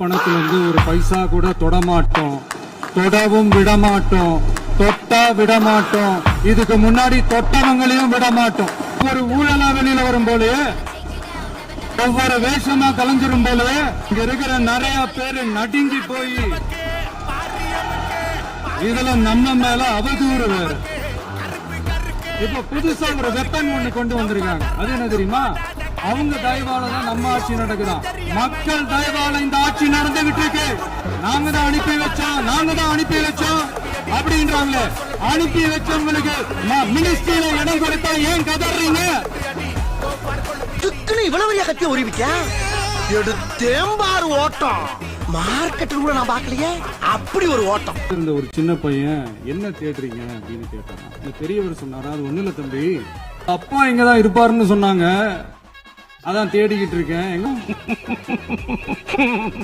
பணத்துல இருந்து ஒரு பைசா கூட தொடமாட்டோம், தொடவும் விடமாட்டோம், தொட்டா விடமாட்டோம். இதுக்கு முன்னாடி தொட்டவங்களையும் விடமாட்டோம். ஒரு ஊழலா வெளியில வரும் போலே, ஒவ்வொரு வேஷமா கலைஞ்சிரும் போலே, இங்க இருக்கிற நிறைய பேரு நடுங்கி போய் இதுல நம்ம மேல அவதூறு வேற. இப்ப புதுசா ஒரு வெப்பன் ஒண்ணு கொண்டு வந்திருக்காங்க. அது என்ன தெரியுமா? அவங்க தயவால தான் நம்ம ஆட்சி நடக்குதான். மக்கள் தயவால இந்த ஆட்சி நடந்துகிட்டு இருக்கு. நாங்க தான் அனுப்பி வச்சோம் அப்படின்றாங்களே. அனுப்பி வச்சவங்களுக்கு மினிஸ்ட்ரியில இடம் கொடுத்தா ஏன் கதறீங்க? இவ்வளவு பெரிய கத்திய உரிவிக்கா எடுத்தேம்பாரு ஓட்டம். மார்க்கெட்டில் கூட நான் பார்க்கலையே அப்படி ஒரு ஓட்டம். இந்த ஒரு சின்ன பையன் என்ன தேடுறீங்க அப்படின்னு கேட்டான். இந்த பெரியவர் சொன்னாரா, அது ஒண்ணு இல்ல தம்பி, அப்பா இங்கதான் இருப்பாருன்னு சொன்னாங்க, அதான் தேடிக்கிட்டு இருக்கேன்.